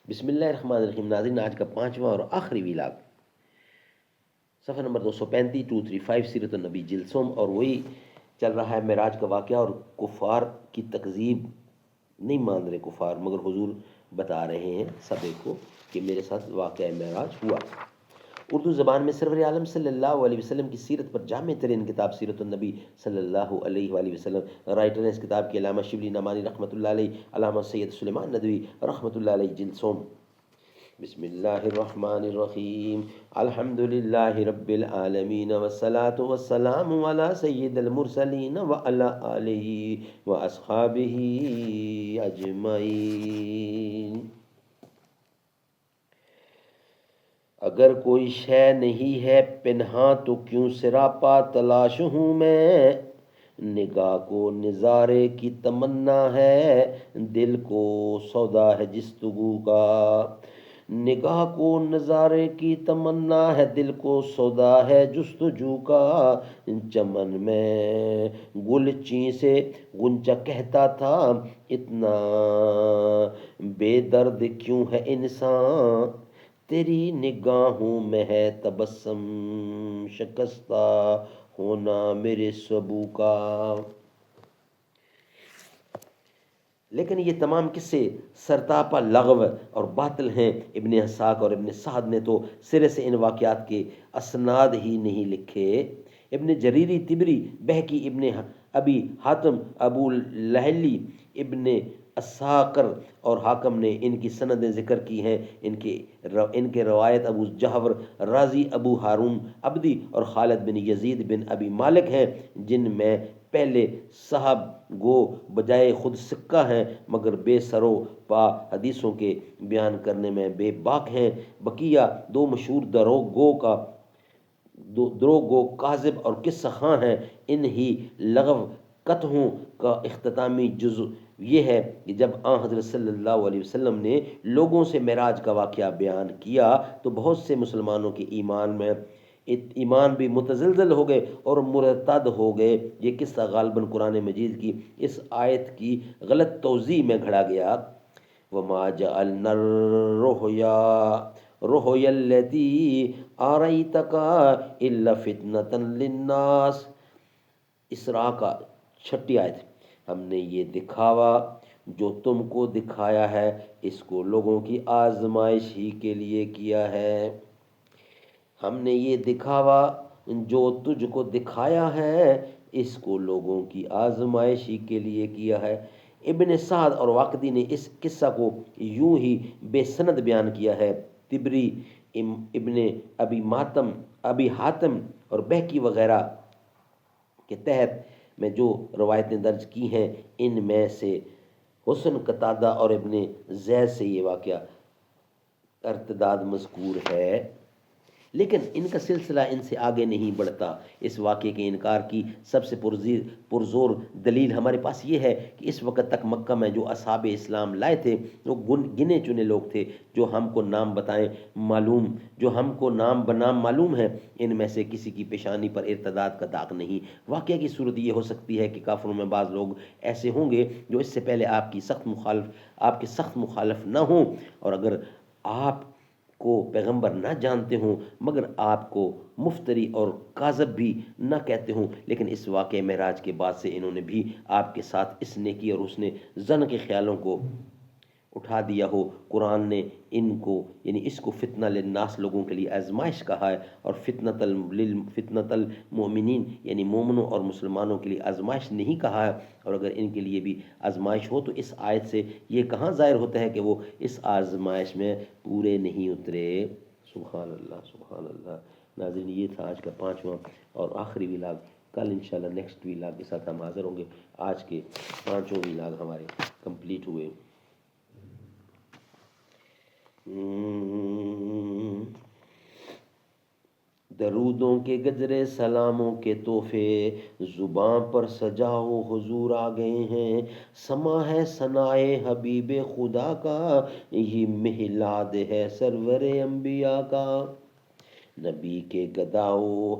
بسم اللہ الرحمن الرحیم. ناظرین، آج کا پانچواں اور آخری ویلاگ، صفحہ نمبر 235 235 سیرت النبی جلسوم، اور وہی چل رہا ہے معراج کا واقعہ. اور کفار کی تکذیب نہیں مان رہے کفار، مگر حضور بتا رہے ہیں سب ایک کو کہ میرے ساتھ واقعہ معراج ہوا. اردو زبان میں سرور عالم صلی اللہ علیہ وسلم کی سیرت پر جامع ترین کتاب سیرت النبی صلی اللہ علیہ وآلہ وسلم. رائٹر ہیں اس کتاب کے علامہ شبلی نعمانی رحمۃ اللہ علیہ، علامہ سید سلیمان ندوی رحمۃ اللہ علیہ. جلسوم. بسم اللہ الرحمن الرحیم. الحمد للہ رب العالمین والصلاة والسلام علی سید المرسلین وعلی آلہ واصحابہ اجمعین. اگر کوئی شے نہیں ہے پنہاں تو کیوں سراپا تلاش ہوں میں، نگاہ کو نظارے کی تمنا ہے دل کو سودا ہے جستگو کا. نگاہ کو نظارے کی تمنا ہے دل کو سودا ہے جستجو کا. چمن میں گلچین سے غنچہ کہتا تھا اتنا بے درد کیوں ہے انسان، تیری نگاہوں میں ہے تبسم شکستہ ہونا میرے سبو کا. لیکن یہ تمام قصے سرتاپا لغو اور باطل ہیں. ابن اسحاق اور ابن سعد نے تو سرے سے ان واقعات کے اسناد ہی نہیں لکھے. ابن جریری طبری، بہقی، ابن ابی حاتم، ابو لہلی، ابن اساکر اور حاکم نے ان کی سندیں ذکر کی ہیں. ان کے روایت ابو جعفر رازی، ابو ہارون عبدی اور خالد بن یزید بن ابی مالک ہیں، جن میں پہلے صاحب گو بجائے خود سکہ ہیں مگر بے سرو پا حدیثوں کے بیان کرنے میں بے باک ہیں. بقیہ دو مشہور دروغ گو کاذب اور قصہ خواں ہیں. ان ہی لغو قطعوں کا اختتامی جزء یہ ہے کہ جب آن حضرت صلی اللہ علیہ وسلم نے لوگوں سے معراج کا واقعہ بیان کیا تو بہت سے مسلمانوں کے ایمان بھی متزلزل ہو گئے اور مرتد ہو گئے. یہ قصہ غالباً قرآن مجید کی اس آیت کی غلط توضیح میں گھڑا گیا. وَمَا جَعَلْنَا الرُّؤْيَا الَّتِي أَرَيْنَاكَ إِلَّا فِتْنَةً لِلنَّاسِ. اسراء کا 6 آیت. ہم نے یہ دکھاوا جو تم کو دکھایا ہے اس کو لوگوں کی آزمائش ہی کے لیے کیا ہے. ہم نے یہ دکھاوا جو تجھ کو دکھایا ہے اس کو لوگوں کی آزمائش ہی کے لیے کیا ہے. ابن سعد اور واقدی نے اس قصہ کو یوں ہی بے سند بیان کیا ہے. طبری، ابن ابی حاتم اور بہقی وغیرہ کے تحت میں جو روایتیں درج کی ہیں ان میں سے حسن قتادہ اور ابن زید سے یہ واقعہ ارتداد مذکور ہے، لیکن ان کا سلسلہ ان سے آگے نہیں بڑھتا. اس واقعے کے انکار کی سب سے پرزور دلیل ہمارے پاس یہ ہے کہ اس وقت تک مکہ میں جو اصحاب اسلام لائے تھے وہ گنے چنے لوگ تھے جو ہم کو نام بنام معلوم ہے. ان میں سے کسی کی پیشانی پر ارتداد کا داغ نہیں. واقعہ کی صورت یہ ہو سکتی ہے کہ کافروں میں بعض لوگ ایسے ہوں گے جو اس سے پہلے آپ کے سخت مخالف نہ ہوں، اور اگر آپ کو پیغمبر نہ جانتے ہوں مگر آپ کو مفتری اور کاذب بھی نہ کہتے ہوں، لیکن اس واقعہ معراج کے بعد سے انہوں نے بھی آپ کے ساتھ اس نیکی اور حسن ظن کے خیالوں کو اٹھا دیا ہو. قرآن نے ان کو یعنی اس کو فتنہ للناس لوگوں کے لیے آزمائش کہا ہے، اور فتنۃ المؤمنین یعنی مومنوں اور مسلمانوں کے لیے آزمائش نہیں کہا ہے. اور اگر ان کے لیے بھی آزمائش ہو تو اس آیت سے یہ کہاں ظاہر ہوتا ہے کہ وہ اس آزمائش میں پورے نہیں اترے. سبحان اللہ سبحان اللہ. ناظرین، یہ تھا آج کا پانچواں اور آخری ویلاگ. کل انشاءاللہ نیکسٹ ویلاگ کے ساتھ ہم حاضر ہوں گے. آج کے پانچوں ویلاگ ہمارے کمپلیٹ ہوئے. درودوں کے گجرے سلاموں کے تحفے زباں پر سجاؤ حضور آ گئے ہیں. سما ہے ثنائے حبیب خدا کا، یہ میلاد ہے سرور انبیاء کا. نبی کے گداؤ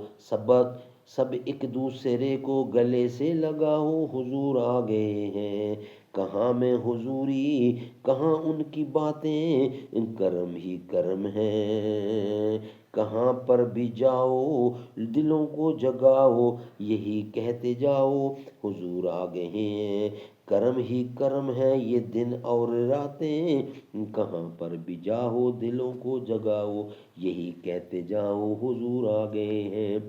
سب ایک دوسرے کو گلے سے لگاؤ حضور آ گئے ہیں. کہاں میں حضوری کہاں ان کی باتیں، کرم ہی کرم ہے کہاں پر بھی جاؤ، دلوں کو جگاؤ یہی کہتے جاؤ، حضور آ گئے ہیں، کرم ہی کرم ہے یہ دن اور راتیں، کہاں پر بھی جاؤ دلوں کو جگاؤ یہی کہتے جاؤ، حضور آ گئے ہیں۔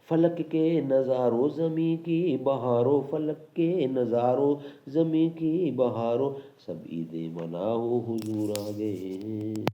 فلک کے نظارو زمیں کی بہارو، فلک کے نظارو زمیں کی بہارو، سب عیدیں مناؤ حضور آ گئے ہیں۔